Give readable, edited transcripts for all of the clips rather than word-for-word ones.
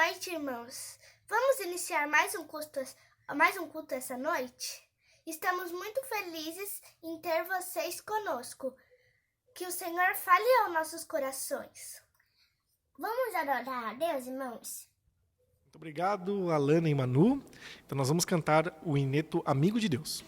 noite, irmãos. Vamos iniciar mais um culto essa noite? Estamos muito felizes em ter vocês conosco. Que o Senhor fale aos nossos corações. Vamos adorar a Deus, irmãos? Muito obrigado, Alana e Manu. Então nós vamos cantar o hineto Amigo de Deus.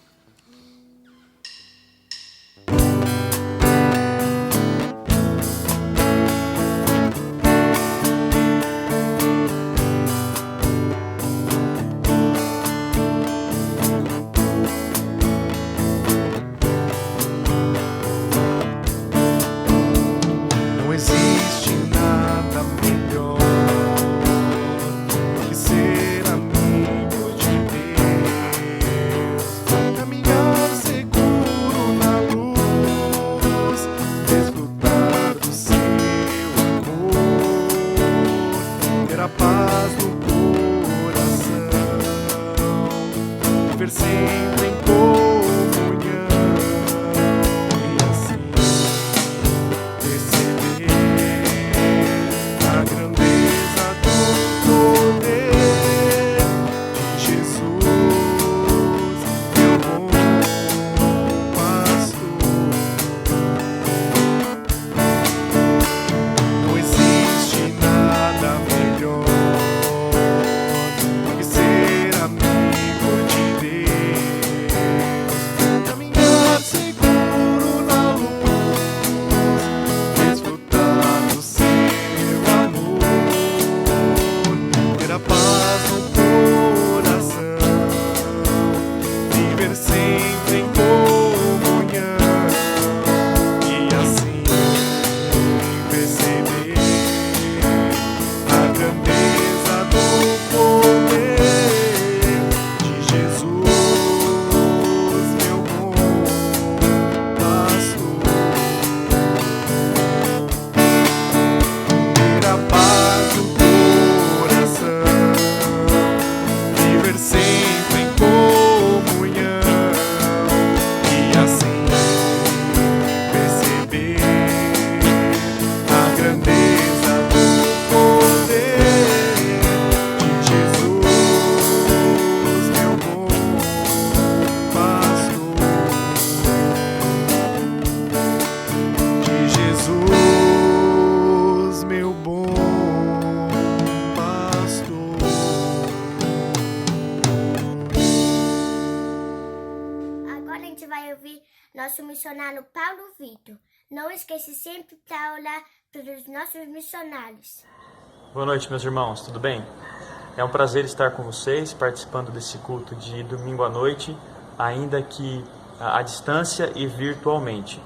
Sempre em comunhão e assim perceber a grandeza do poder de Jesus, meu bom pastor. Não existe nada melhor do que ser amigo de Deus. Nosso missionário Paulo Vitor. Não esqueça sempre para orar pelos nossos missionários. Boa noite, meus irmãos, tudo bem? É um prazer estar com vocês, participando desse culto de domingo à noite, ainda que à distância e virtualmente.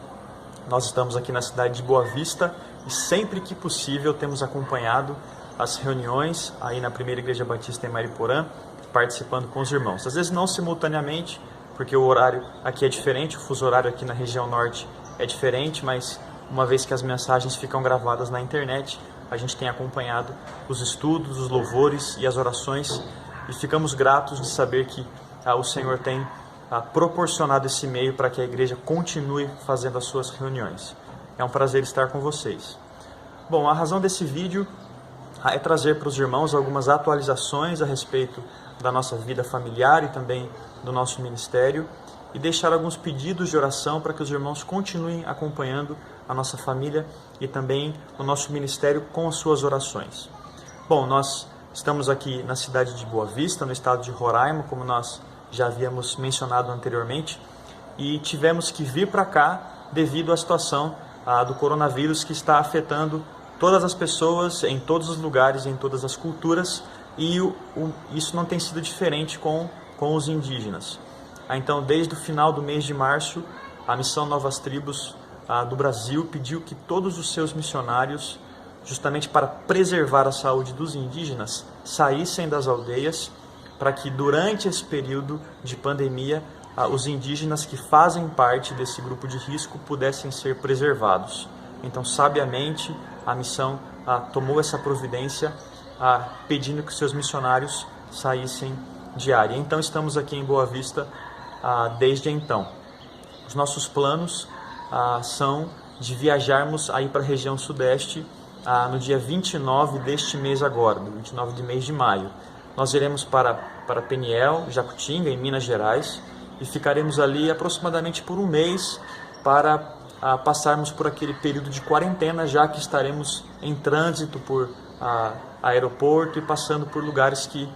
Nós estamos aqui na cidade de Boa Vista e sempre que possível temos acompanhado as reuniões aí na Primeira Igreja Batista em Mariporã, participando com os irmãos. Às vezes não simultaneamente, porque o horário aqui é diferente, o fuso horário aqui na região norte é diferente, mas uma vez que as mensagens ficam gravadas na internet, a gente tem acompanhado os estudos, os louvores e as orações e ficamos gratos de saber que o Senhor tem proporcionado esse meio para que a igreja continue fazendo as suas reuniões. É um prazer estar com vocês. Bom, a razão desse vídeo é trazer para os irmãos algumas atualizações a respeito da nossa vida familiar e também do nosso ministério e deixar alguns pedidos de oração para que os irmãos continuem acompanhando a nossa família e também o nosso ministério com as suas orações. Bom, nós estamos aqui na cidade de Boa Vista, no estado de Roraima, como nós já havíamos mencionado anteriormente, e tivemos que vir para cá devido à situação do coronavírus que está afetando todas as pessoas, em todos os lugares, em todas as culturas, e isso não tem sido diferente com os indígenas. Então, desde o final do mês de março, a Missão Novas Tribos do Brasil pediu que todos os seus missionários, justamente para preservar a saúde dos indígenas, saíssem das aldeias, para que durante esse período de pandemia, os indígenas que fazem parte desse grupo de risco pudessem ser preservados. Então, sabiamente, a missão tomou essa providência, pedindo que seus missionários saíssem de área. Então, estamos aqui em Boa Vista desde então. Os nossos planos são de viajarmos aí para a região sudeste no dia 29 deste mês agora, no 29 de mês de maio. Nós iremos para Peniel, Jacutinga, em Minas Gerais, e ficaremos ali aproximadamente por um mês para passarmos por aquele período de quarentena, já que estaremos em trânsito por aeroporto e passando por lugares que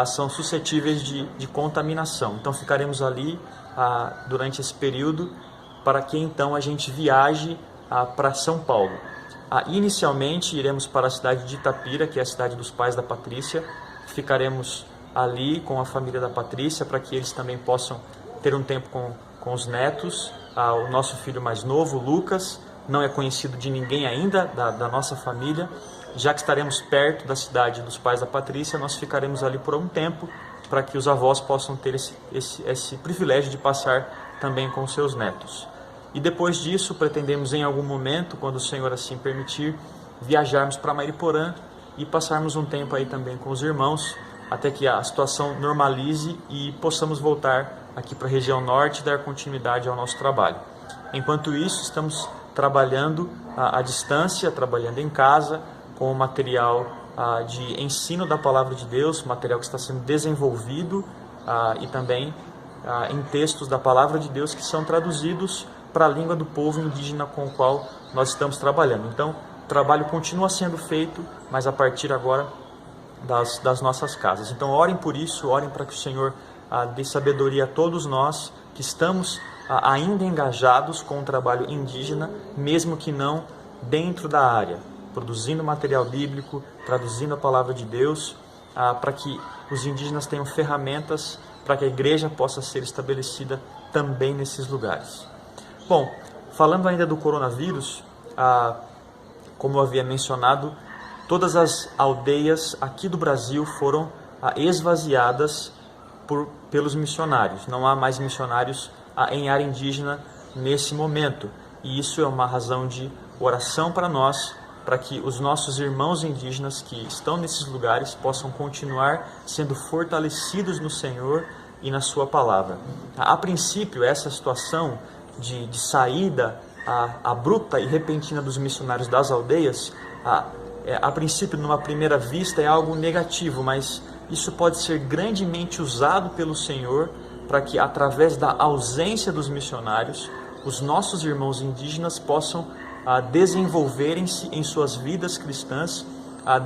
são suscetíveis de contaminação. Então ficaremos ali durante esse período para que então a gente viaje para São Paulo. Inicialmente iremos para a cidade de Itapira, que é a cidade dos pais da Patrícia. Ficaremos ali com a família da Patrícia para que eles também possam ter um tempo com os netos. O nosso filho mais novo, Lucas, não é conhecido de ninguém ainda da nossa família. Já que estaremos perto da cidade dos pais da Patrícia, nós ficaremos ali por um tempo para que os avós possam ter esse privilégio de passar também com seus netos. E depois disso, pretendemos em algum momento, quando o Senhor assim permitir, viajarmos para Mariporã e passarmos um tempo aí também com os irmãos, até que a situação normalize e possamos voltar aqui para a região norte e dar continuidade ao nosso trabalho. Enquanto isso, estamos trabalhando à distância, trabalhando em casa, com o material de ensino da Palavra de Deus, material que está sendo desenvolvido e também em textos da Palavra de Deus que são traduzidos para a língua do povo indígena com o qual nós estamos trabalhando. Então, o trabalho continua sendo feito, mas a partir agora das nossas casas. Então, orem por isso, orem para que o Senhor dê sabedoria a todos nós que estamos ainda engajados com o trabalho indígena, mesmo que não dentro da área, produzindo material bíblico, traduzindo a Palavra de Deus, para que os indígenas tenham ferramentas para que a igreja possa ser estabelecida também nesses lugares. Bom, falando ainda do coronavírus, como eu havia mencionado, todas as aldeias aqui do Brasil foram esvaziadas pelos missionários. Não há mais missionários em área indígena nesse momento. E isso é uma razão de oração para nós, para que os nossos irmãos indígenas que estão nesses lugares possam continuar sendo fortalecidos no Senhor e na sua palavra. A princípio, essa situação de saída abrupta e repentina dos missionários das aldeias, a princípio, numa primeira vista, é algo negativo, mas isso pode ser grandemente usado pelo Senhor para que, através da ausência dos missionários, os nossos irmãos indígenas possam desenvolverem-se em suas vidas cristãs,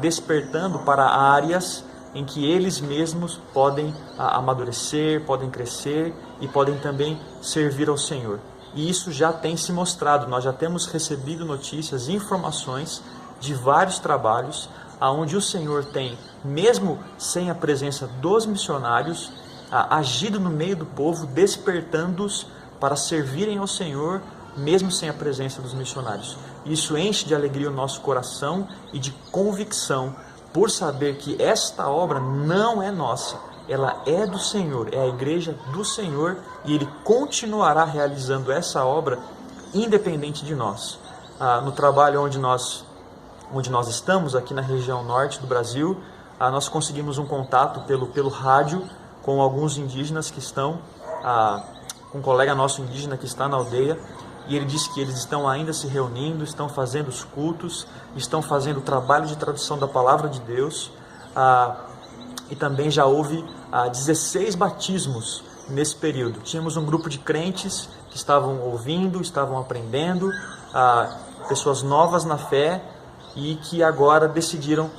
despertando para áreas em que eles mesmos podem amadurecer, podem crescer e podem também servir ao Senhor. E isso já tem se mostrado, nós já temos recebido notícias, informações de vários trabalhos onde o Senhor tem, mesmo sem a presença dos missionários, agido no meio do povo, despertando-os para servirem ao Senhor, mesmo sem a presença dos missionários. Isso enche de alegria o nosso coração e de convicção por saber que esta obra não é nossa, ela é do Senhor, é a igreja do Senhor e Ele continuará realizando essa obra independente de nós. No trabalho onde nós estamos, aqui na região norte do Brasil, nós conseguimos um contato pelo rádio com alguns indígenas que estão, com um colega nosso indígena que está na aldeia, e ele disse que eles estão ainda se reunindo, estão fazendo os cultos, estão fazendo o trabalho de tradução da Palavra de Deus, e também já houve 16 batismos nesse período. Tínhamos um grupo de crentes que estavam ouvindo, estavam aprendendo, pessoas novas na fé e que agora decidiram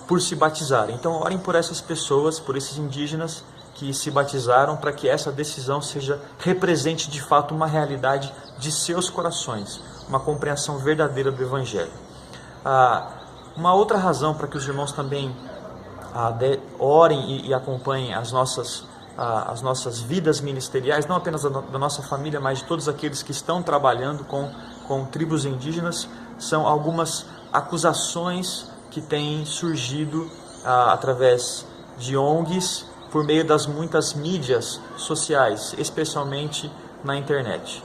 por se batizar. Então orem por essas pessoas, por esses indígenas que se batizaram, para que essa decisão represente de fato uma realidade de seus corações, uma compreensão verdadeira do Evangelho. Uma outra razão para que os irmãos também orem e acompanhem as nossas vidas ministeriais, não apenas da nossa família, mas de todos aqueles que estão trabalhando com tribos indígenas, são algumas acusações que têm surgido através de ONGs, por meio das muitas mídias sociais, especialmente na internet.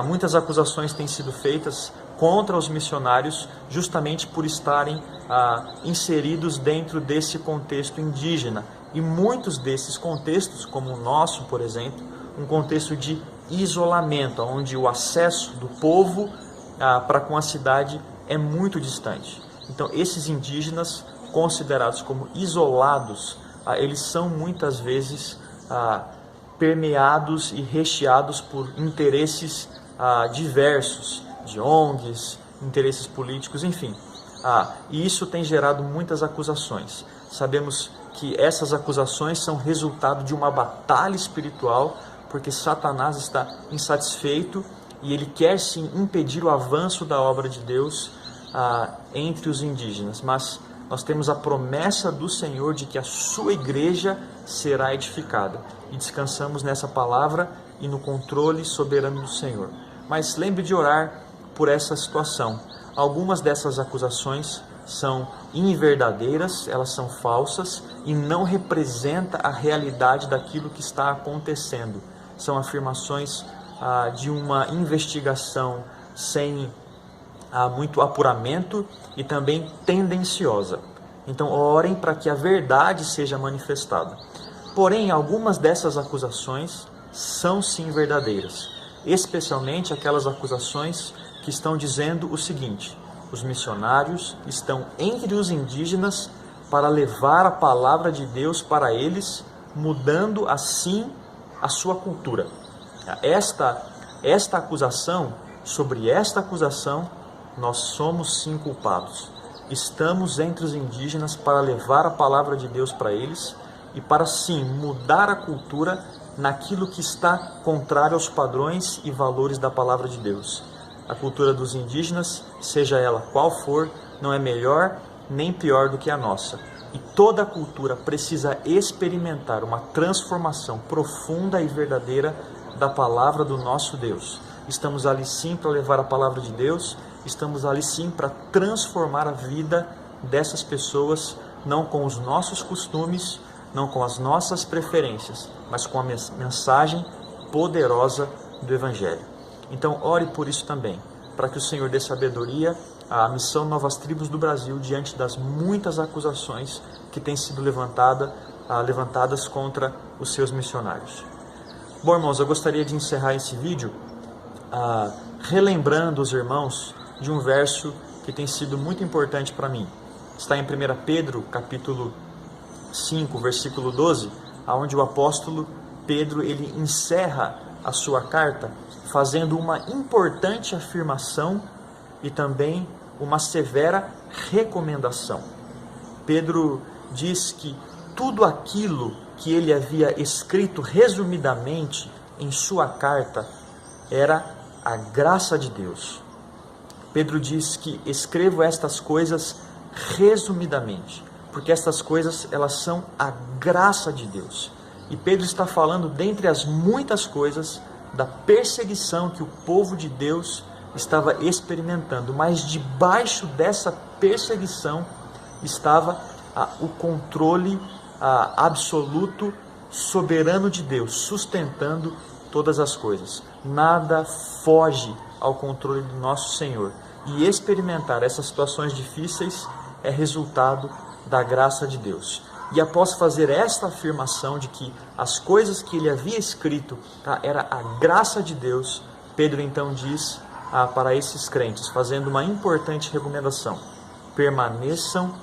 Muitas acusações têm sido feitas contra os missionários justamente por estarem inseridos dentro desse contexto indígena. E muitos desses contextos, como o nosso, por exemplo, um contexto de isolamento, onde o acesso do povo para com a cidade é muito distante. Então, esses indígenas, considerados como isolados, eles são muitas vezes permeados e recheados por interesses diversos, de ONGs, interesses políticos, enfim. E isso tem gerado muitas acusações. Sabemos que essas acusações são resultado de uma batalha espiritual, porque Satanás está insatisfeito e ele quer sim impedir o avanço da obra de Deus entre os indígenas. Mas nós temos a promessa do Senhor de que a sua igreja será edificada. E descansamos nessa palavra e no controle soberano do Senhor. Mas lembre de orar por essa situação. Algumas dessas acusações são inverdadeiras, elas são falsas e não representam a realidade daquilo que está acontecendo. São afirmações de uma investigação sem muito apuramento e também tendenciosa. Então orem para que a verdade seja manifestada. Porém, algumas dessas acusações são sim verdadeiras, especialmente aquelas acusações que estão dizendo o seguinte: os missionários estão entre os indígenas para levar a palavra de Deus para eles, mudando assim a sua cultura. Sobre esta acusação, nós somos sim culpados. Estamos entre os indígenas para levar a palavra de Deus para eles e para sim mudar a cultura naquilo que está contrário aos padrões e valores da palavra de Deus. A cultura dos indígenas, seja ela qual for, não é melhor nem pior do que a nossa. E toda cultura precisa experimentar uma transformação profunda e verdadeira da palavra do nosso Deus. Estamos ali sim para levar a palavra de Deus, estamos ali sim para transformar a vida dessas pessoas, não com os nossos costumes, não com as nossas preferências, mas com a mensagem poderosa do Evangelho. Então ore por isso também, para que o Senhor dê sabedoria à missão Novas Tribos do Brasil diante das muitas acusações que têm sido levantadas contra os seus missionários. Bom, irmãos, eu gostaria de encerrar esse vídeo relembrando os irmãos de um verso que tem sido muito importante para mim. Está em 1 Pedro, capítulo 5, versículo 12, onde o apóstolo Pedro ele encerra a sua carta fazendo uma importante afirmação e também uma severa recomendação. Pedro diz que tudo aquilo que ele havia escrito resumidamente em sua carta era a graça de Deus. Pedro diz que escrevo estas coisas resumidamente, porque estas coisas elas são a graça de Deus. E Pedro está falando, dentre as muitas coisas, da perseguição que o povo de Deus estava experimentando, mas debaixo dessa perseguição estava o controle absoluto, soberano de Deus, sustentando todas as coisas. Nada foge ao controle do nosso Senhor. E experimentar essas situações difíceis é resultado da graça de Deus. E após fazer esta afirmação de que as coisas que ele havia escrito era a graça de Deus, Pedro então diz para esses crentes, fazendo uma importante recomendação: permaneçam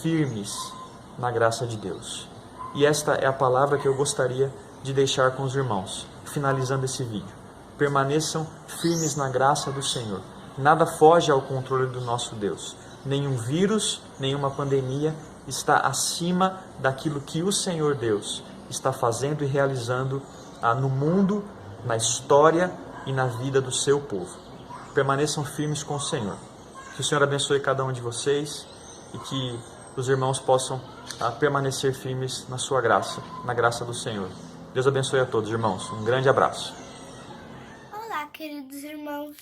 firmes na graça de Deus. E esta é a palavra que eu gostaria de deixar com os irmãos, finalizando esse vídeo. Permaneçam firmes na graça do Senhor. Nada foge ao controle do nosso Deus. Nenhum vírus, nenhuma pandemia está acima daquilo que o Senhor Deus está fazendo e realizando no mundo, na história e na vida do seu povo. Permaneçam firmes com o Senhor. Que o Senhor abençoe cada um de vocês e que os irmãos possam permanecer firmes na sua graça, na graça do Senhor. Deus abençoe a todos, irmãos. Um grande abraço. Olá, queridos irmãos.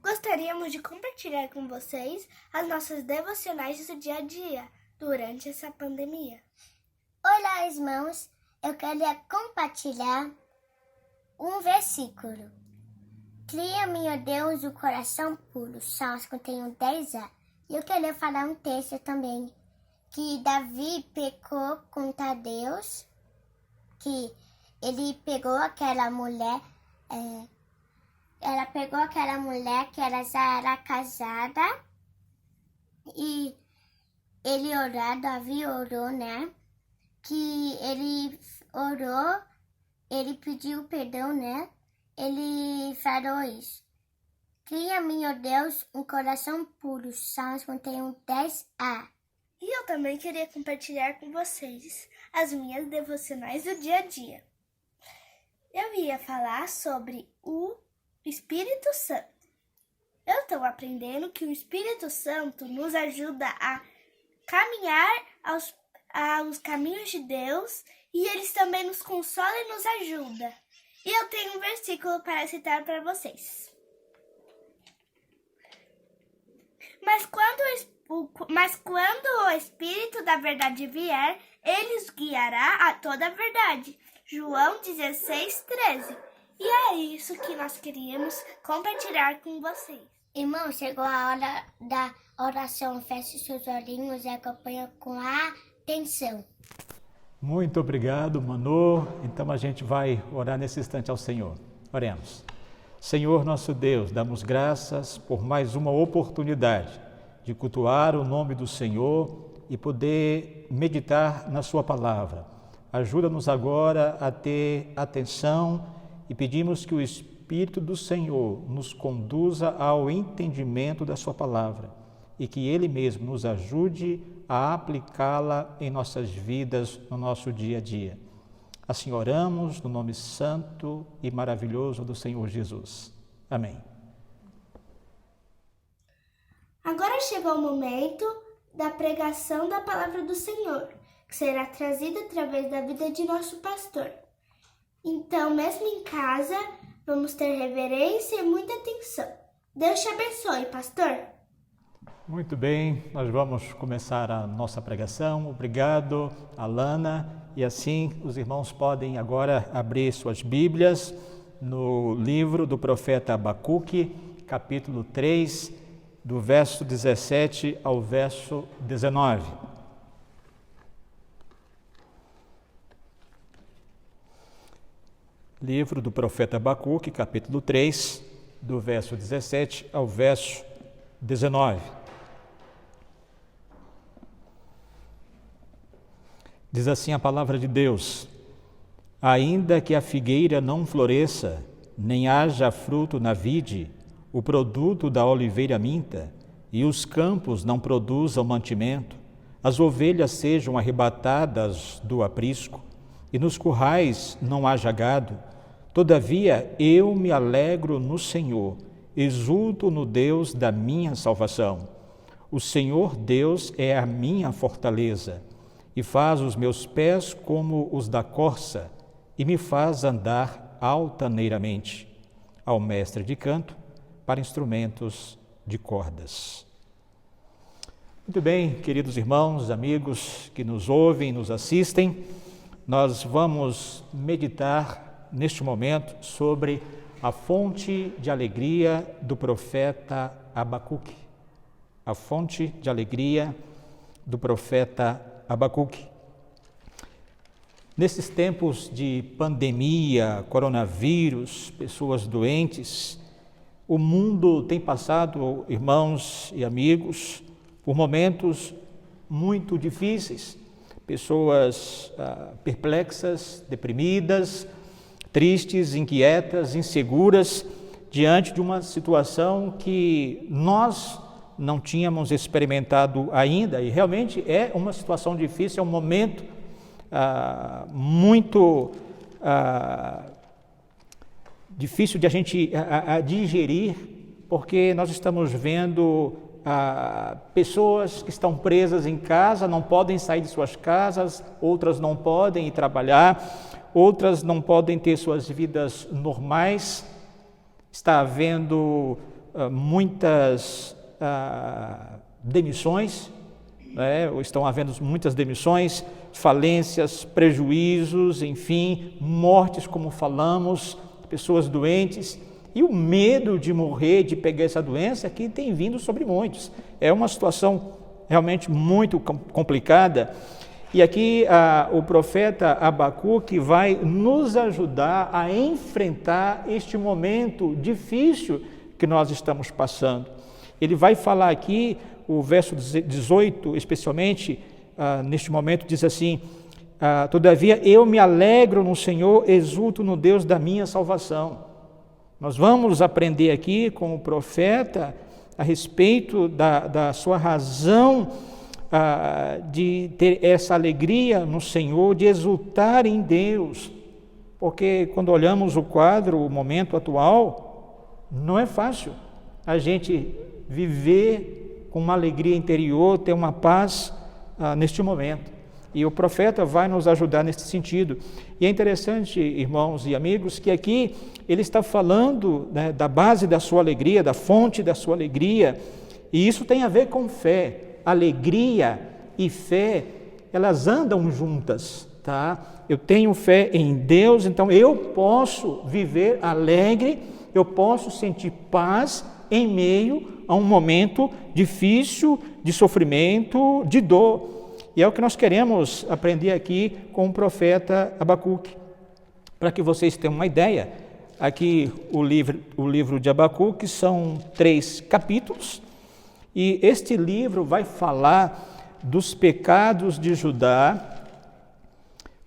Gostaríamos de compartilhar com vocês as nossas devocionais do dia a dia durante essa pandemia. Olá, irmãos. Eu queria compartilhar um versículo. Cria-me, ó Deus, o coração puro. Salmos 51:10a. E eu queria falar um texto também, que Davi pecou contra Deus, que ele pegou aquela mulher, ela pegou aquela mulher que ela já era casada e ele orar, Davi orou, né? Que ele orou, ele pediu perdão, né? Ele falou isso. Cria, meu Deus, um coração puro. Salmos 51, 10a. E eu também queria compartilhar com vocês as minhas devocionais do dia a dia. Eu ia falar sobre o Espírito Santo. Eu estou aprendendo que o Espírito Santo nos ajuda a caminhar aos caminhos de Deus e eles também nos consolam e nos ajudam. E eu tenho um versículo para citar para vocês. Mas quando o Espírito da verdade vier, ele os guiará a toda a verdade. João 16:13. E é isso que nós queríamos compartilhar com vocês. Irmão, chegou a hora da oração. Feche seus olhinhos e acompanhe com atenção. Muito obrigado, Manu. Então a gente vai orar nesse instante ao Senhor. Oremos. Senhor nosso Deus, damos graças por mais uma oportunidade de cultuar o nome do Senhor e poder meditar na sua palavra. Ajuda-nos agora a ter atenção e pedimos que o Espírito do Senhor nos conduza ao entendimento da sua palavra e que Ele mesmo nos ajude a aplicá-la em nossas vidas, no nosso dia a dia. Assim oramos no nome santo e maravilhoso do Senhor Jesus. Amém. Agora chegou o momento da pregação da palavra do Senhor, que será trazida através da vida de nosso pastor. Então, mesmo em casa, vamos ter reverência e muita atenção. Deus te abençoe, pastor. Muito bem, nós vamos começar a nossa pregação. Obrigado, Alana. E assim, os irmãos podem agora abrir suas Bíblias no livro do profeta Abacuque, capítulo 3, do verso 17 ao verso 19. Livro do profeta Abacuque, capítulo 3, do verso 17 ao verso 19. Diz assim a palavra de Deus: ainda que a figueira não floresça, nem haja fruto na vide, o produto da oliveira minta, e os campos não produzam mantimento, as ovelhas sejam arrebatadas do aprisco, e nos currais não haja gado, todavia eu me alegro no Senhor, exulto no Deus da minha salvação. O Senhor Deus é a minha fortaleza, e faz os meus pés como os da corça, e me faz andar altaneiramente. Ao mestre de canto, para instrumentos de cordas. Muito bem, queridos irmãos, amigos que nos ouvem, nos assistem, nós vamos meditar neste momento sobre a fonte de alegria do profeta Abacuque. A fonte de alegria do profeta Abacuque. Nesses tempos de pandemia, coronavírus, pessoas doentes, o mundo tem passado, irmãos e amigos, por momentos muito difíceis. Pessoas perplexas, deprimidas, tristes, inquietas, inseguras, diante de uma situação que nós não tínhamos experimentado ainda, e realmente é uma situação difícil, é um momento muito difícil de a gente digerir, porque nós estamos vendo pessoas que estão presas em casa, não podem sair de suas casas, outras não podem ir trabalhar, outras não podem ter suas vidas normais. Está havendo muitas demissões, né? Estão havendo muitas demissões, falências, prejuízos, enfim, mortes, como falamos, pessoas doentes, e o medo de morrer, de pegar essa doença que tem vindo sobre muitos. É uma situação realmente muito complicada. E aqui o profeta Abacuque vai nos ajudar a enfrentar este momento difícil que nós estamos passando. Ele vai falar aqui o verso 18, especialmente, neste momento, diz assim: todavia eu me alegro no Senhor, exulto no Deus da minha salvação. Nós vamos aprender aqui com o profeta a respeito da sua razão de ter essa alegria no Senhor, de exultar em Deus, porque quando olhamos o quadro, o momento atual, não é fácil a gente viver com uma alegria interior, ter uma paz neste momento. E o profeta vai nos ajudar nesse sentido. E é interessante, irmãos e amigos, que aqui ele está falando, né, da base da sua alegria, da fonte da sua alegria, e isso tem a ver com fé. Alegria e fé, elas andam juntas, tá? Eu tenho fé em Deus, então eu posso viver alegre, eu posso sentir paz em meio a um momento difícil, de sofrimento, de dor. E é o que nós queremos aprender aqui com o profeta Abacuque. Para que vocês tenham uma ideia, aqui o livro de Abacuque são 3 capítulos, e este livro vai falar dos pecados de Judá,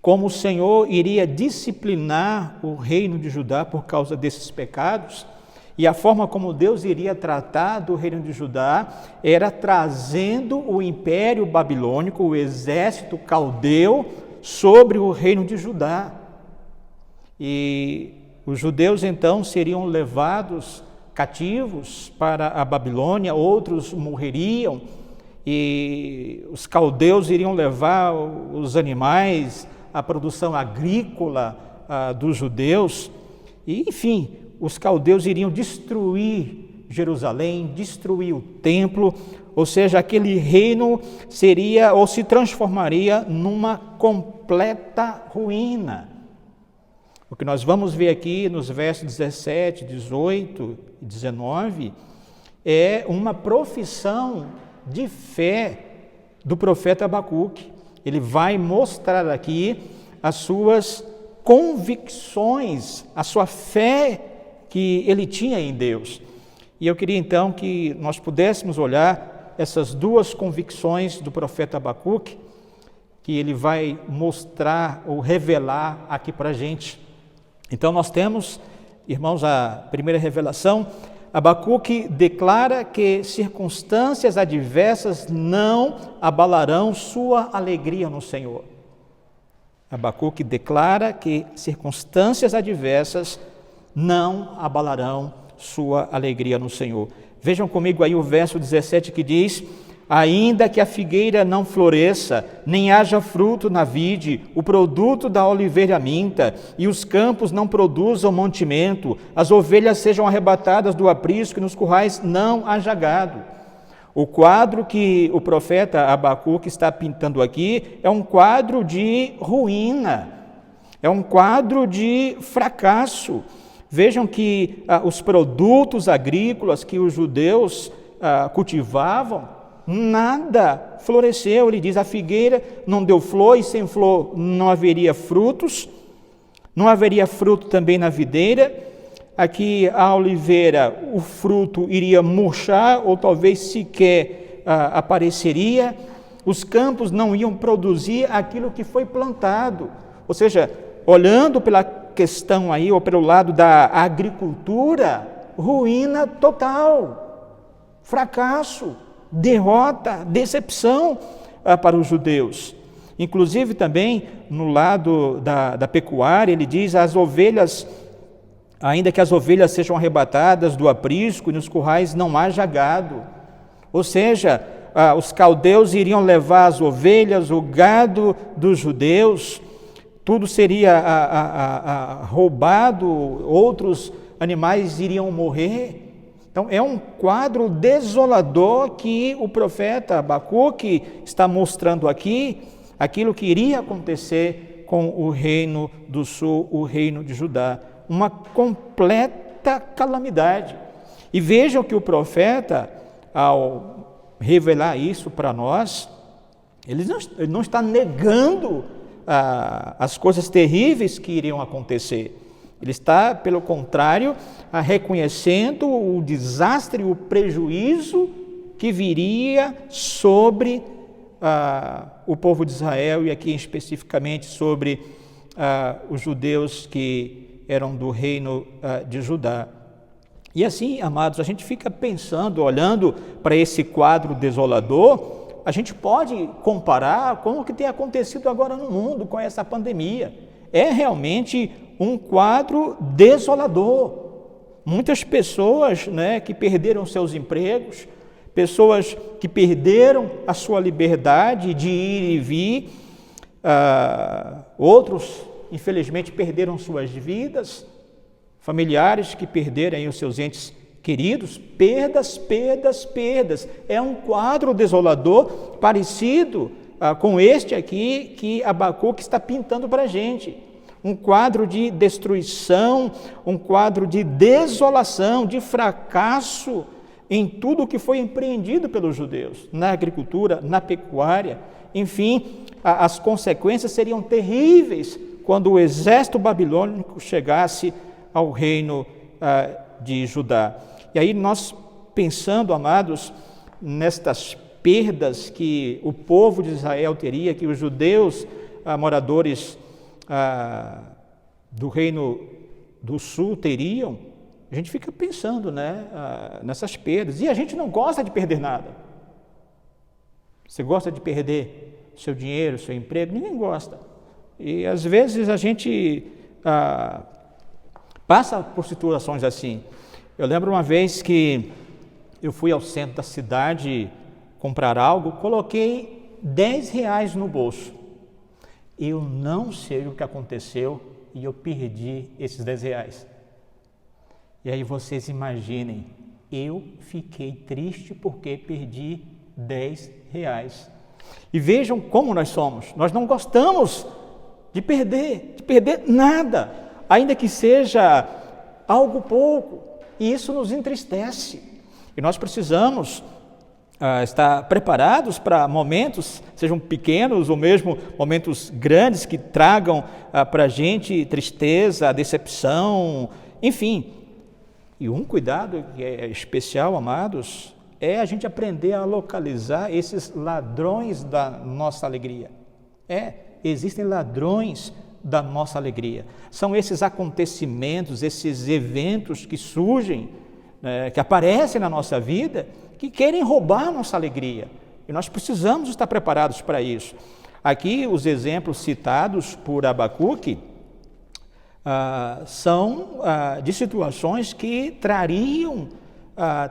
como o Senhor iria disciplinar o reino de Judá por causa desses pecados, e a forma como Deus iria tratar do reino de Judá era trazendo o império babilônico, o exército caldeu, sobre o reino de Judá. E os judeus então seriam levados cativos para a Babilônia, outros morreriam, e os caldeus iriam levar os animais, a produção agrícola dos judeus, e enfim, os caldeus iriam destruir Jerusalém, destruir o templo, ou seja, aquele reino seria ou se transformaria numa completa ruína. O que nós vamos ver aqui nos versos 17, 18 e 19 é uma profissão de fé do profeta Abacuque. Ele vai mostrar aqui as suas convicções, a sua fé que ele tinha em Deus. E eu queria então que nós pudéssemos olhar essas 2 convicções do profeta Abacuque, que ele vai mostrar ou revelar aqui para a gente. Então nós temos, irmãos, a primeira revelação. Abacuque declara que circunstâncias adversas não abalarão sua alegria no Senhor. Abacuque declara que circunstâncias adversas não abalarão sua alegria no Senhor. Vejam comigo aí o verso 17 que diz: ainda que a figueira não floresça, nem haja fruto na vide, o produto da oliveira minta, e os campos não produzam mantimento, as ovelhas sejam arrebatadas do aprisco, e nos currais não haja gado. O quadro que o profeta Abacuque está pintando aqui é um quadro de ruína, é um quadro de fracasso. Vejam que os produtos agrícolas que os judeus cultivavam, nada floresceu. Ele diz: a figueira não deu flor, e sem flor não haveria frutos, não haveria fruto também na videira. Aqui a oliveira, o fruto iria murchar, ou talvez sequer apareceria. Os campos não iam produzir aquilo que foi plantado. Ou seja, olhando pela questão aí, ou pelo lado da agricultura, ruína total, fracasso, derrota, decepção para os judeus. Inclusive também no lado da pecuária, ele diz: as ovelhas, ainda que as ovelhas sejam arrebatadas do aprisco, e nos currais não haja gado. Ou seja, os caldeus iriam levar as ovelhas, o gado dos judeus, tudo seria roubado, outros animais iriam morrer. Então é um quadro desolador que o profeta Abacuque está mostrando aqui, aquilo que iria acontecer com o reino do sul, o reino de Judá, uma completa calamidade. E vejam que o profeta, ao revelar isso para nós, ele não está negando as coisas terríveis que iriam acontecer. Ele está, pelo contrário, reconhecendo o desastre, o prejuízo que viria sobre o povo de Israel, e aqui especificamente sobre os judeus que eram do reino de Judá. E assim, amados, a gente fica pensando, olhando para esse quadro desolador, a gente pode comparar com o que tem acontecido agora no mundo, com essa pandemia. É realmente um quadro desolador. Muitas pessoas, né, que perderam seus empregos, pessoas que perderam a sua liberdade de ir e vir, outros, infelizmente, perderam suas vidas, familiares que perderam aí os seus entes queridos, perdas. É um quadro desolador parecido com este aqui que Abacuque está pintando para a gente. Um quadro de destruição, um quadro de desolação, de fracasso em tudo o que foi empreendido pelos judeus, na agricultura, na pecuária. Enfim, as consequências seriam terríveis quando o exército babilônico chegasse ao reino de Judá. E aí nós, pensando, amados, nestas perdas que o povo de Israel teria, que os judeus moradores do reino do sul teriam, a gente fica pensando, né, nessas perdas. E a gente não gosta de perder nada. Você gosta de perder seu dinheiro, seu emprego? Ninguém gosta. E às vezes a gente passa por situações assim. Eu lembro uma vez que eu fui ao centro da cidade comprar algo, coloquei R$10 no bolso. Eu não sei o que aconteceu e eu perdi esses R$10. E aí vocês imaginem, eu fiquei triste porque perdi R$10. E vejam como nós somos. Nós não gostamos de perder nada, ainda que seja algo pouco. E isso nos entristece. E nós precisamos estar preparados para momentos, sejam pequenos ou mesmo momentos grandes, que tragam para a gente tristeza, decepção, enfim. E um cuidado que é especial, amados, é a gente aprender a localizar esses ladrões da nossa alegria. Existem ladrões da nossa alegria. São esses acontecimentos, esses eventos que surgem, que aparecem na nossa vida, que querem roubar a nossa alegria. E nós precisamos estar preparados para isso. Aqui, os exemplos citados por Abacuque são de situações que trariam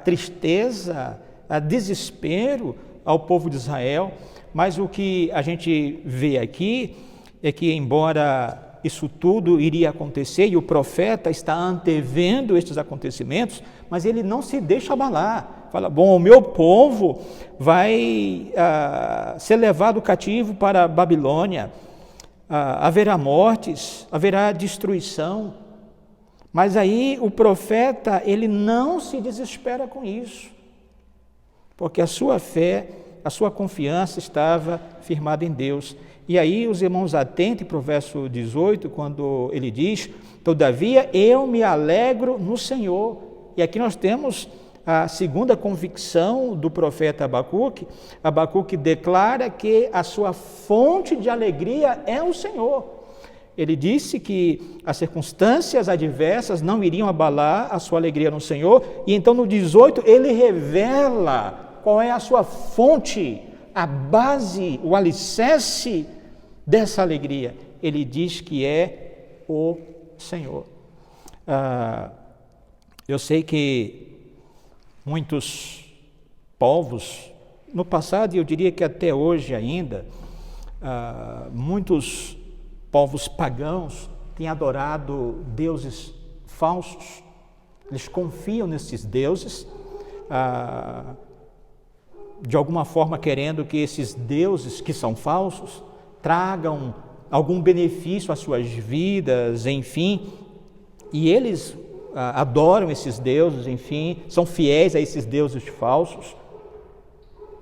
tristeza, desespero ao povo de Israel. Mas o que a gente vê aqui é que, embora isso tudo iria acontecer, e o profeta está antevendo estes acontecimentos, mas ele não se deixa abalar. Fala, bom, o meu povo vai ser levado cativo para a Babilônia, haverá mortes, haverá destruição. Mas aí o profeta, ele não se desespera com isso, porque a sua fé, a sua confiança estava firmada em Deus. E aí os irmãos atentem para o verso 18, quando ele diz, todavia eu me alegro no Senhor. E aqui nós temos a segunda convicção do profeta Abacuque. Abacuque declara que a sua fonte de alegria é o Senhor. Ele disse que as circunstâncias adversas não iriam abalar a sua alegria no Senhor. E então no 18 ele revela qual é a sua fonte, a base, o alicerce dessa alegria. Ele diz que é o Senhor. Eu sei que muitos povos, no passado e eu diria que até hoje ainda, muitos povos pagãos têm adorado deuses falsos. Eles confiam nesses deuses, de alguma forma querendo que esses deuses que são falsos tragam algum benefício às suas vidas, enfim, e eles adoram esses deuses, enfim, são fiéis a esses deuses falsos.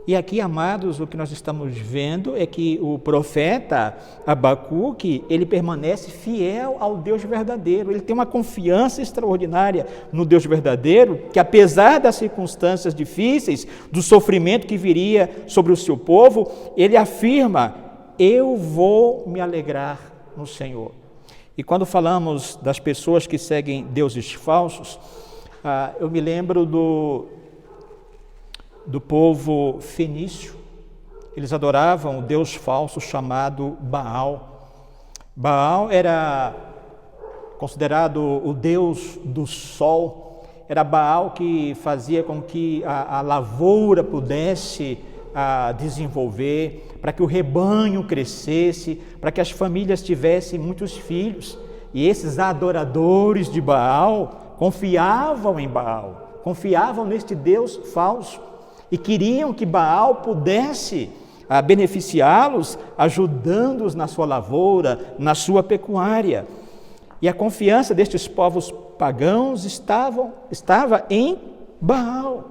E aqui, amados, o que nós estamos vendo é que o profeta Abacuque, ele permanece fiel ao Deus verdadeiro. Ele tem uma confiança extraordinária no Deus verdadeiro, que apesar das circunstâncias difíceis, do sofrimento que viria sobre o seu povo, ele afirma: eu vou me alegrar no Senhor. E quando falamos das pessoas que seguem deuses falsos, eu me lembro do povo fenício. Eles adoravam o deus falso chamado Baal. Baal era considerado o deus do sol. Era Baal que fazia com que a lavoura pudesse desenvolver, para que o rebanho crescesse, para que as famílias tivessem muitos filhos. E esses adoradores de Baal confiavam em Baal, confiavam neste Deus falso e queriam que Baal pudesse beneficiá-los, ajudando-os na sua lavoura, na sua pecuária. E a confiança destes povos pagãos estava em Baal.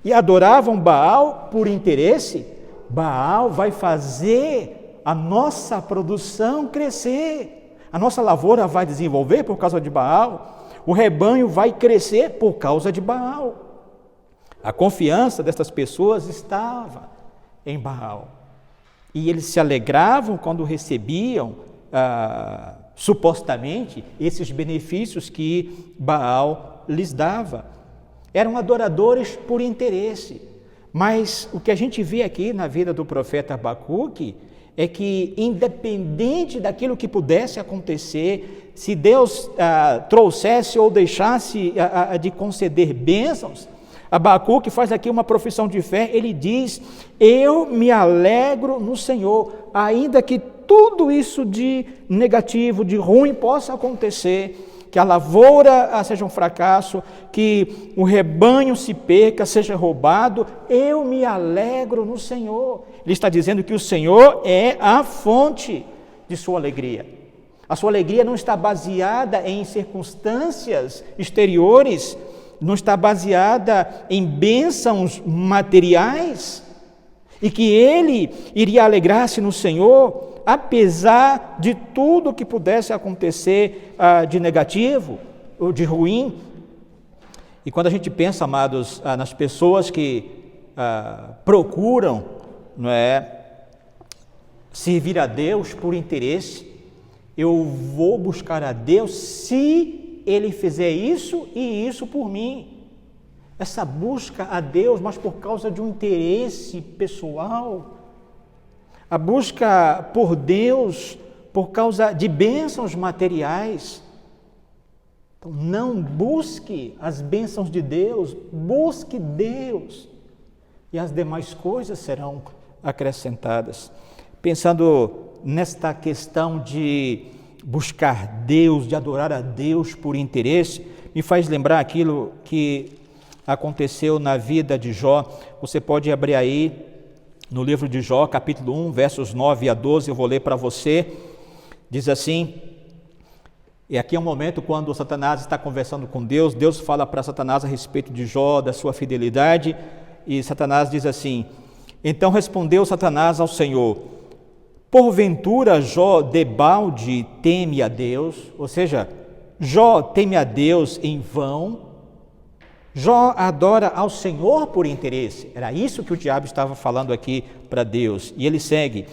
E adoravam Baal por interesse. Baal vai fazer a nossa produção crescer. A nossa lavoura vai desenvolver por causa de Baal. O rebanho vai crescer por causa de Baal. A confiança destas pessoas estava em Baal. E eles se alegravam quando recebiam, supostamente, esses benefícios que Baal lhes dava. Eram adoradores por interesse. Mas o que a gente vê aqui na vida do profeta Abacuque é que, independente daquilo que pudesse acontecer, se Deus trouxesse ou deixasse de conceder bênçãos, Abacuque faz aqui uma profissão de fé. Ele diz: eu me alegro no Senhor, ainda que tudo isso de negativo, de ruim possa acontecer, que a lavoura seja um fracasso, que o rebanho se perca, seja roubado, eu me alegro no Senhor. Ele está dizendo que o Senhor é a fonte de sua alegria. A sua alegria não está baseada em circunstâncias exteriores, não está baseada em bênçãos materiais, e que ele iria alegrar-se no Senhor, apesar de tudo que pudesse acontecer de negativo ou de ruim. E quando a gente pensa, amados, nas pessoas que procuram, não é, servir a Deus por interesse, eu vou buscar a Deus se Ele fizer isso e isso por mim. Essa busca a Deus, mas por causa de um interesse pessoal, a busca por Deus por causa de bênçãos materiais. Então, não busque as bênçãos de Deus, busque Deus, e as demais coisas serão acrescentadas. Pensando nesta questão de buscar Deus, de adorar a Deus por interesse, me faz lembrar aquilo que aconteceu na vida de Jó. Você pode abrir aí no livro de Jó, capítulo 1, versos 9 a 12, eu vou ler para você. Diz assim, e aqui é um momento quando Satanás está conversando com Deus, Deus fala para Satanás a respeito de Jó, da sua fidelidade, e Satanás diz assim: então respondeu Satanás ao Senhor: porventura Jó debalde teme a Deus? Ou seja, Jó teme a Deus em vão? Jó adora ao Senhor por interesse. Era isso que o diabo estava falando aqui para Deus. E ele segue: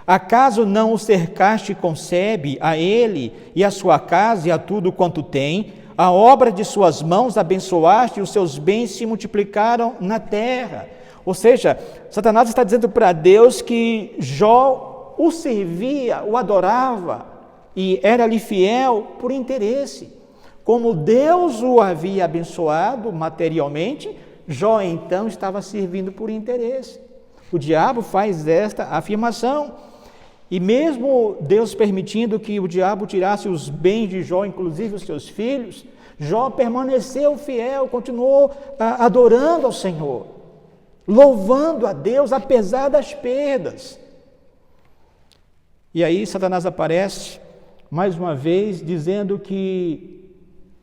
acaso não o cercaste e concebe a ele e a sua casa e a tudo quanto tem? A obra de suas mãos abençoaste e os seus bens se multiplicaram na terra. Ou seja, Satanás está dizendo para Deus que Jó o servia, o adorava e era-lhe fiel por interesse. Como Deus o havia abençoado materialmente, Jó então estava servindo por interesse. O diabo faz esta afirmação. E mesmo Deus permitindo que o diabo tirasse os bens de Jó, inclusive os seus filhos, Jó permaneceu fiel, continuou adorando ao Senhor, louvando a Deus apesar das perdas. E aí Satanás aparece mais uma vez dizendo que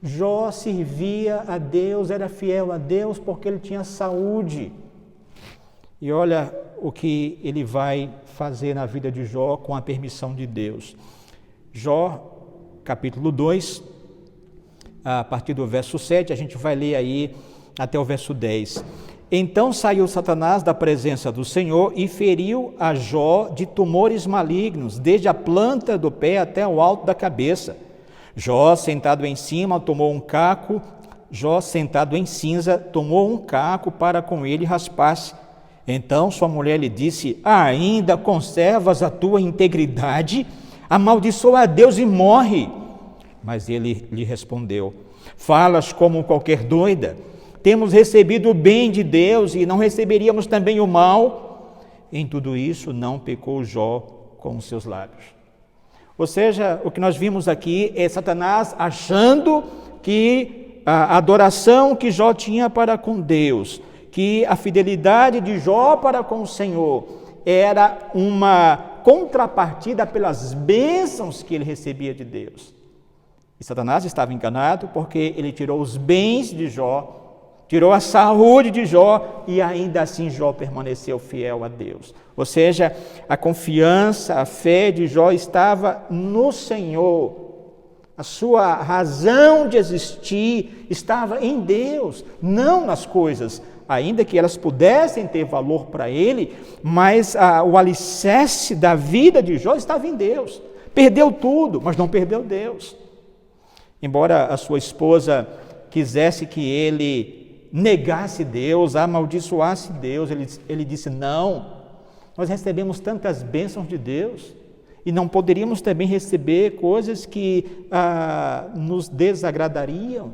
Jó servia a Deus, era fiel a Deus porque ele tinha saúde. E olha o que ele vai fazer na vida de Jó com a permissão de Deus. Jó, capítulo 2, a partir do verso 7, a gente vai ler aí até o verso 10. Então saiu Satanás da presença do Senhor e feriu a Jó de tumores malignos, desde a planta do pé até o alto da cabeça. Jó, sentado em cima, tomou um caco. Jó, sentado em cinza, tomou um caco para com ele raspar-se. Então sua mulher lhe disse: ainda conservas a tua integridade? Amaldiçoa a Deus e morre. Mas ele lhe respondeu: falas como qualquer doida. Temos recebido o bem de Deus e não receberíamos também o mal? Em tudo isso não pecou Jó com os seus lábios. Ou seja, o que nós vimos aqui é Satanás achando que a adoração que Jó tinha para com Deus, que a fidelidade de Jó para com o Senhor era uma contrapartida pelas bênçãos que ele recebia de Deus. E Satanás estava enganado porque ele tirou os bens de Jó, tirou a saúde de Jó e ainda assim Jó permaneceu fiel a Deus. Ou seja, a confiança, a fé de Jó estava no Senhor. A sua razão de existir estava em Deus, não nas coisas, ainda que elas pudessem ter valor para ele, mas o alicerce da vida de Jó estava em Deus. Perdeu tudo, mas não perdeu Deus. Embora a sua esposa quisesse que ele negasse Deus, amaldiçoasse Deus, ele disse: não, nós recebemos tantas bênçãos de Deus e não poderíamos também receber coisas que nos desagradariam,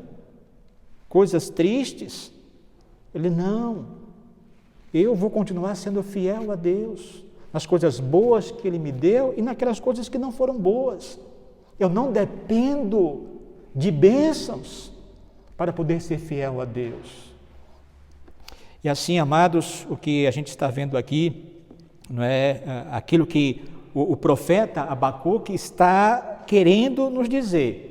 coisas tristes. Ele: não, eu vou continuar sendo fiel a Deus, nas coisas boas que Ele me deu e naquelas coisas que não foram boas. Eu não dependo de bênçãos para poder ser fiel a Deus. E assim, amados, o que a gente está vendo aqui não é aquilo que o profeta Abacuque está querendo nos dizer.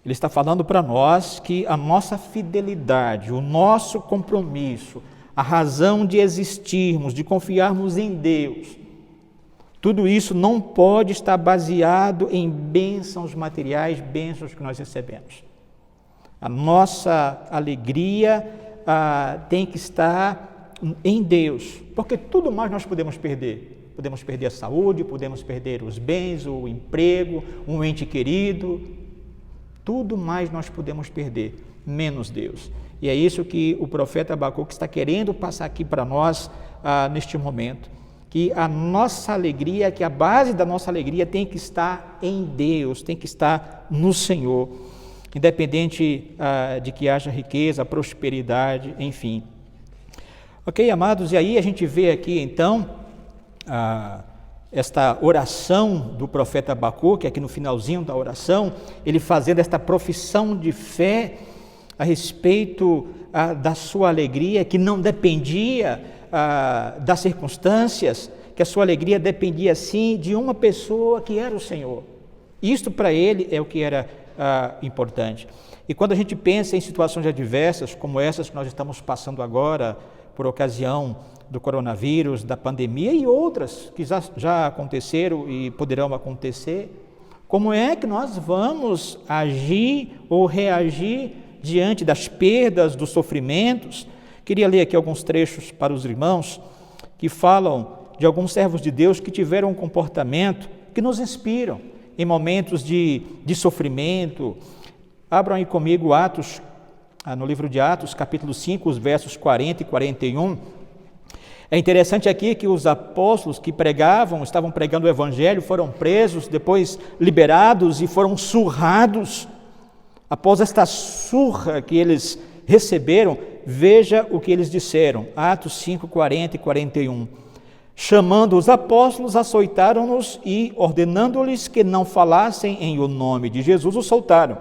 Ele está falando para nós que a nossa fidelidade, o nosso compromisso, a razão de existirmos, de confiarmos em Deus, tudo isso não pode estar baseado em bênçãos materiais, bênçãos que nós recebemos. A nossa alegria tem que estar em Deus, porque tudo mais nós podemos perder. Podemos perder a saúde, podemos perder os bens, o emprego, um ente querido. Tudo mais nós podemos perder, menos Deus. E é isso que o profeta Abacuque está querendo passar aqui para nós neste momento. Que a nossa alegria, que a base da nossa alegria tem que estar em Deus, tem que estar no Senhor. Independente de que haja riqueza, prosperidade, enfim. Ok, amados? E aí a gente vê aqui então esta oração do profeta Abacuque, aqui no finalzinho da oração, ele fazendo esta profissão de fé a respeito da sua alegria, que não dependia das circunstâncias, que a sua alegria dependia sim de uma pessoa que era o Senhor. Isto para ele é o que era importante. E quando a gente pensa em situações adversas, como essas que nós estamos passando agora, por ocasião do coronavírus, da pandemia e outras que já aconteceram e poderão acontecer, como é que nós vamos agir ou reagir diante das perdas, dos sofrimentos? Queria ler aqui alguns trechos para os irmãos que falam de alguns servos de Deus que tiveram um comportamento que nos inspiram em momentos de sofrimento. Abram aí comigo Atos, no livro de Atos, capítulo 5, os versos 40 e 41. É interessante aqui que os apóstolos que estavam pregando o evangelho, foram presos, depois liberados e foram surrados. Após esta surra que eles receberam, veja o que eles disseram. Atos 5, 40 e 41. Chamando os apóstolos, açoitaram-nos e, ordenando-lhes que não falassem em o nome de Jesus, os soltaram.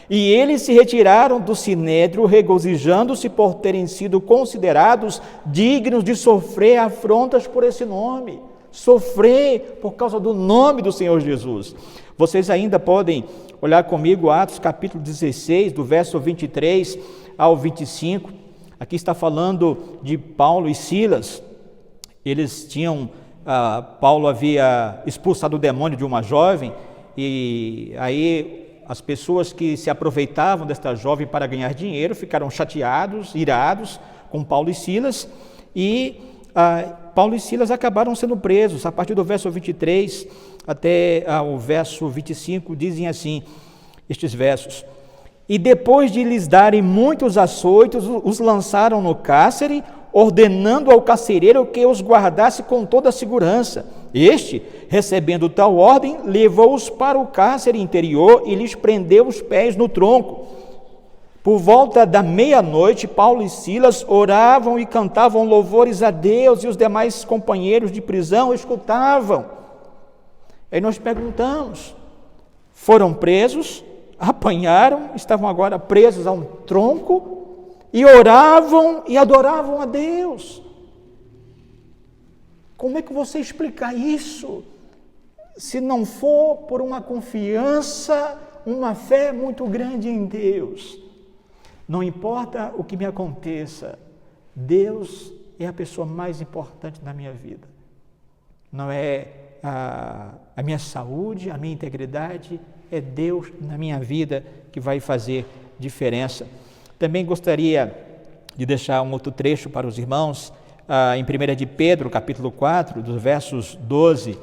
E eles se retiraram do sinédrio, regozijando-se por terem sido considerados dignos de sofrer afrontas por esse nome. Sofrer por causa do nome do Senhor Jesus. Vocês ainda podem olhar comigo Atos capítulo 16, do verso 23 ao 25. Aqui está falando de Paulo e Silas. Eles tinham, Paulo havia expulsado o demônio de uma jovem, e aí as pessoas que se aproveitavam desta jovem para ganhar dinheiro ficaram chateados, irados com Paulo e Silas, e Paulo e Silas acabaram sendo presos. A partir do verso 23 até o verso 25 dizem assim, estes versos: e depois de lhes darem muitos açoites, os lançaram no cárcere, ordenando ao carcereiro que os guardasse com toda a segurança. Este, recebendo tal ordem, levou-os para o cárcere interior e lhes prendeu os pés no tronco. Por volta da meia-noite, Paulo e Silas oravam e cantavam louvores a Deus, e os demais companheiros de prisão escutavam. Aí nós perguntamos: foram presos, apanharam, estavam agora presos a um tronco, e oravam e adoravam a Deus. Como é que você explica isso, se não for por uma confiança, uma fé muito grande em Deus? Não importa o que me aconteça, Deus é a pessoa mais importante na minha vida. Não é a minha saúde, a minha integridade, é Deus na minha vida que vai fazer diferença. Também gostaria de deixar um outro trecho para os irmãos, em 1 de Pedro, capítulo 4, dos versos 12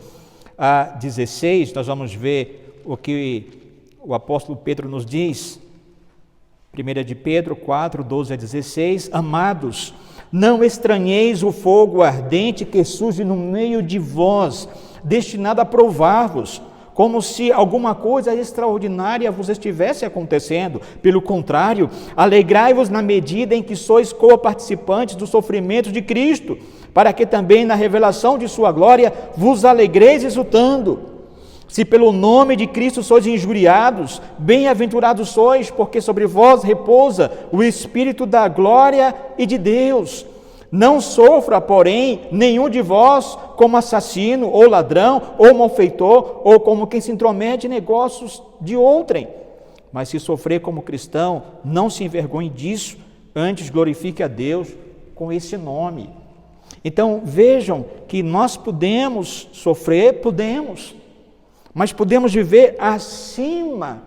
a 16, nós vamos ver o que o apóstolo Pedro nos diz. 1 de Pedro 4, 12 a 16, amados, não estranheis o fogo ardente que surge no meio de vós, destinado a provar-vos, como se alguma coisa extraordinária vos estivesse acontecendo. Pelo contrário, alegrai-vos na medida em que sois co-participantes dos sofrimentos de Cristo, para que também na revelação de sua glória vos alegreis exultando. Se pelo nome de Cristo sois injuriados, bem-aventurados sois, porque sobre vós repousa o Espírito da glória e de Deus. Não sofra, porém, nenhum de vós como assassino, ou ladrão, ou malfeitor, ou como quem se intromete em negócios de outrem. Mas se sofrer como cristão, não se envergonhe disso, antes glorifique a Deus com esse nome. Então, vejam que nós podemos sofrer, mas podemos viver acima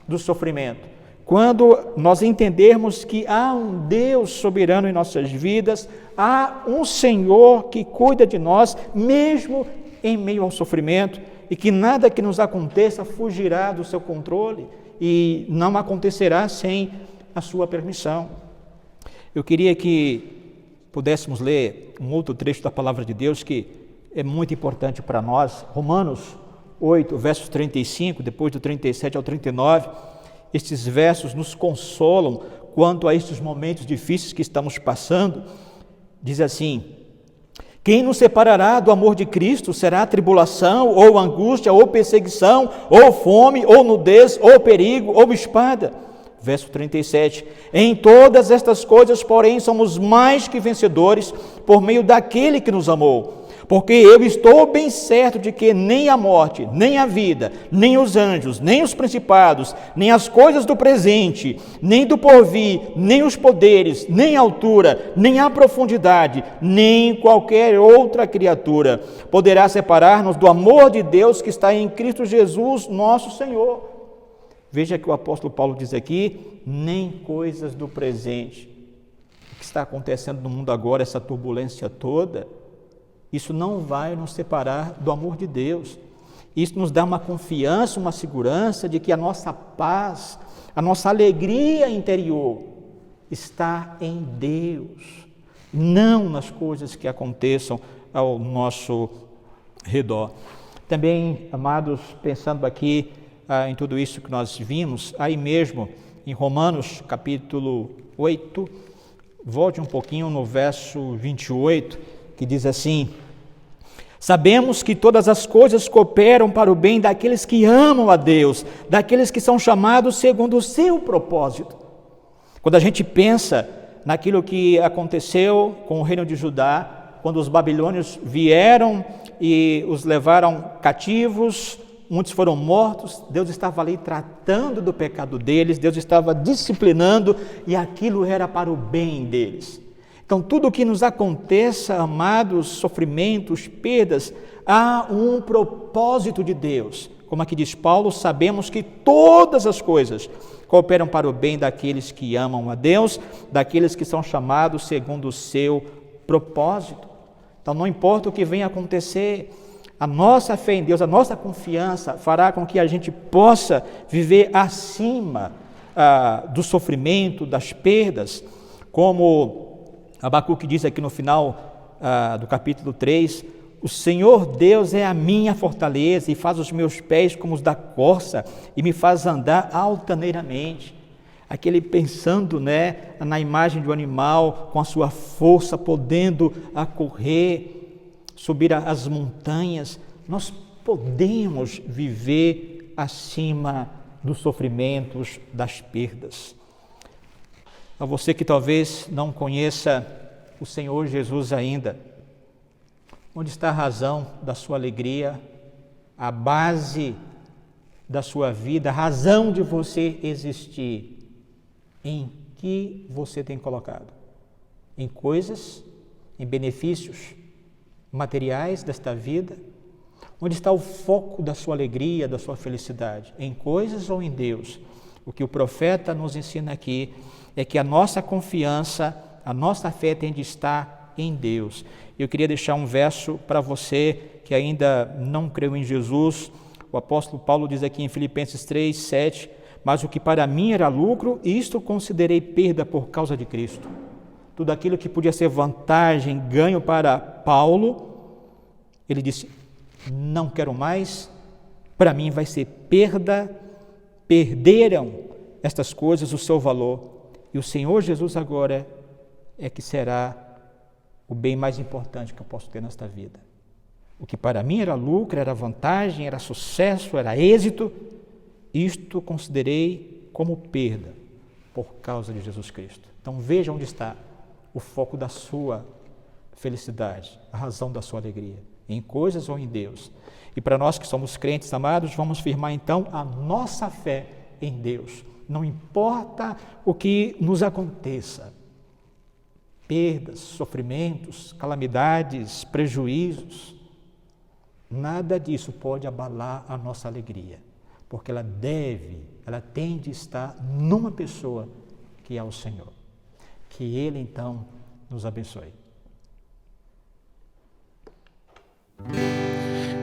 do sofrimento. Quando nós entendermos que há um Deus soberano em nossas vidas, há um Senhor que cuida de nós, mesmo em meio ao sofrimento, e que nada que nos aconteça fugirá do seu controle e não acontecerá sem a sua permissão. Eu queria que pudéssemos ler um outro trecho da palavra de Deus que é muito importante para nós, Romanos 8, versos 35, depois do 37 ao 39, estes versos nos consolam quanto a estes momentos difíceis que estamos passando. Diz assim: quem nos separará do amor de Cristo? Será tribulação, ou angústia, ou perseguição, ou fome, ou nudez, ou perigo, ou espada? Verso 37, em todas estas coisas, porém, somos mais que vencedores por meio daquele que nos amou. Porque eu estou bem certo de que nem a morte, nem a vida, nem os anjos, nem os principados, nem as coisas do presente, nem do porvir, nem os poderes, nem a altura, nem a profundidade, nem qualquer outra criatura poderá separar-nos do amor de Deus que está em Cristo Jesus, nosso Senhor. Veja que o apóstolo Paulo diz aqui, nem coisas do presente. O que está acontecendo no mundo agora, essa turbulência toda, isso não vai nos separar do amor de Deus. Isso nos dá uma confiança, uma segurança de que a nossa paz, a nossa alegria interior está em Deus, não nas coisas que aconteçam ao nosso redor. Também, amados, pensando aqui em tudo isso que nós vimos, aí mesmo em Romanos capítulo 8, volte um pouquinho no verso 28, que diz assim: sabemos que todas as coisas cooperam para o bem daqueles que amam a Deus, daqueles que são chamados segundo o seu propósito. Quando a gente pensa naquilo que aconteceu com o reino de Judá, quando os babilônios vieram e os levaram cativos, muitos foram mortos, Deus estava ali tratando do pecado deles, Deus estava disciplinando, e aquilo era para o bem deles. Então, tudo o que nos aconteça, amados, sofrimentos, perdas, há um propósito de Deus. Como aqui diz Paulo, sabemos que todas as coisas cooperam para o bem daqueles que amam a Deus, daqueles que são chamados segundo o seu propósito. Então, não importa o que venha acontecer, a nossa fé em Deus, a nossa confiança fará com que a gente possa viver acima do sofrimento, das perdas, como Abacuque diz aqui no final do capítulo 3, o Senhor Deus é a minha fortaleza e faz os meus pés como os da corça e me faz andar altaneiramente. Aquele pensando, na imagem de um animal com a sua força, podendo correr, subir as montanhas. Nós podemos viver acima dos sofrimentos, das perdas. A você que talvez não conheça o Senhor Jesus ainda, onde está a razão da sua alegria, a base da sua vida, a razão de você existir? Em que você tem colocado? Em coisas, em benefícios materiais desta vida? Onde está o foco da sua alegria, da sua felicidade? Em coisas ou em Deus? O que o profeta nos ensina aqui é que a nossa confiança, a nossa fé tem de estar em Deus. Eu queria deixar um verso para você que ainda não creu em Jesus. O apóstolo Paulo diz aqui em Filipenses 3, 7, mas o que para mim era lucro, isto considerei perda por causa de Cristo. Tudo aquilo que podia ser vantagem, ganho para Paulo, ele disse, não quero mais, para mim vai ser perda, perderam estas coisas o seu valor. E o Senhor Jesus agora é que será o bem mais importante que eu posso ter nesta vida. O que para mim era lucro, era vantagem, era sucesso, era êxito, isto considerei como perda por causa de Jesus Cristo. Então veja onde está o foco da sua felicidade, a razão da sua alegria, em coisas ou em Deus. E para nós que somos crentes, amados, vamos firmar então a nossa fé em Deus. Não importa o que nos aconteça, perdas, sofrimentos, calamidades, prejuízos, nada disso pode abalar a nossa alegria, porque ela tem de estar numa pessoa que é o Senhor. Que Ele então nos abençoe.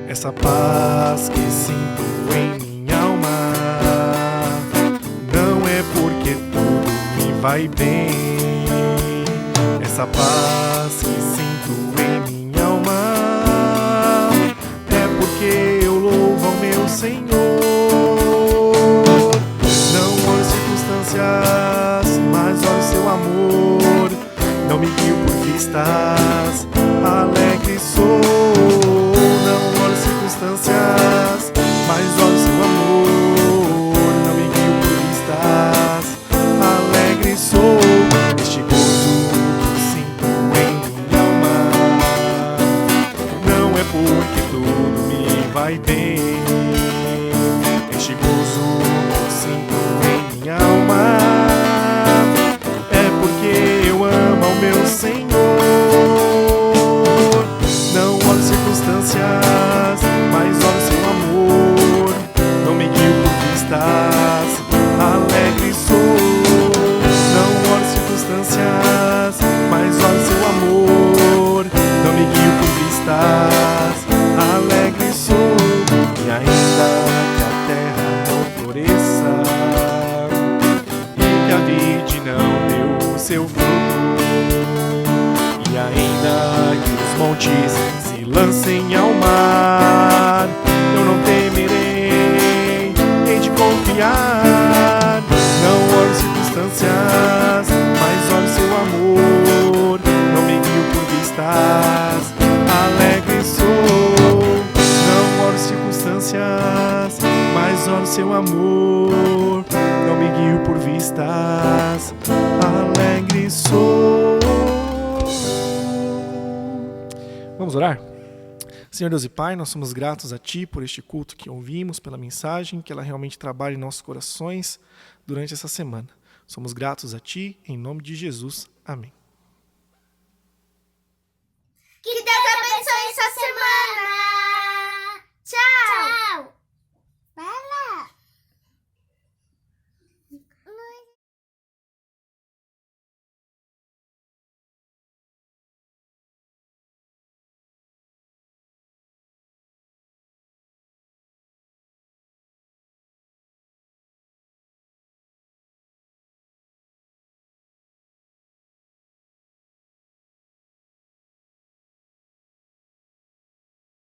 Essa paz que sinto em minha alma não é porque tudo me vai bem. Essa paz que sinto em minha alma é porque eu louvo ao meu Senhor. Não olho circunstâncias, mas olho seu amor. Não me guio por vistas, alegre sou. Não olho circunstâncias, mas olho seu amor. Não me guio por vistas, alegre sou. Este gozo que sinto em minha alma não é porque tudo me vai bem. Este gozo que sinto em minha alma é porque eu amo ao meu Senhor. Não olho circunstâncias, mas olho seu amor. Não me guio por vistas, alegre sou. Não olho circunstâncias, mas olho seu amor. Não me guio por vistas, alegre sou. E ainda que a terra não floresça e que a vide não deu o seu fruto, e ainda que os montes se lancem ao mar, eu não temerei, hei de confiar. Não olho circunstâncias, mas olho seu amor. Não me guio por vistas, alegre sou. Não olho circunstâncias, mas olho seu amor. Não me guio por vistas, alegre sou. Vamos orar? Senhor Deus e Pai, nós somos gratos a Ti por este culto que ouvimos, pela mensagem, que ela realmente trabalhe em nossos corações durante essa semana. Somos gratos a Ti, em nome de Jesus. Amém. Que Deus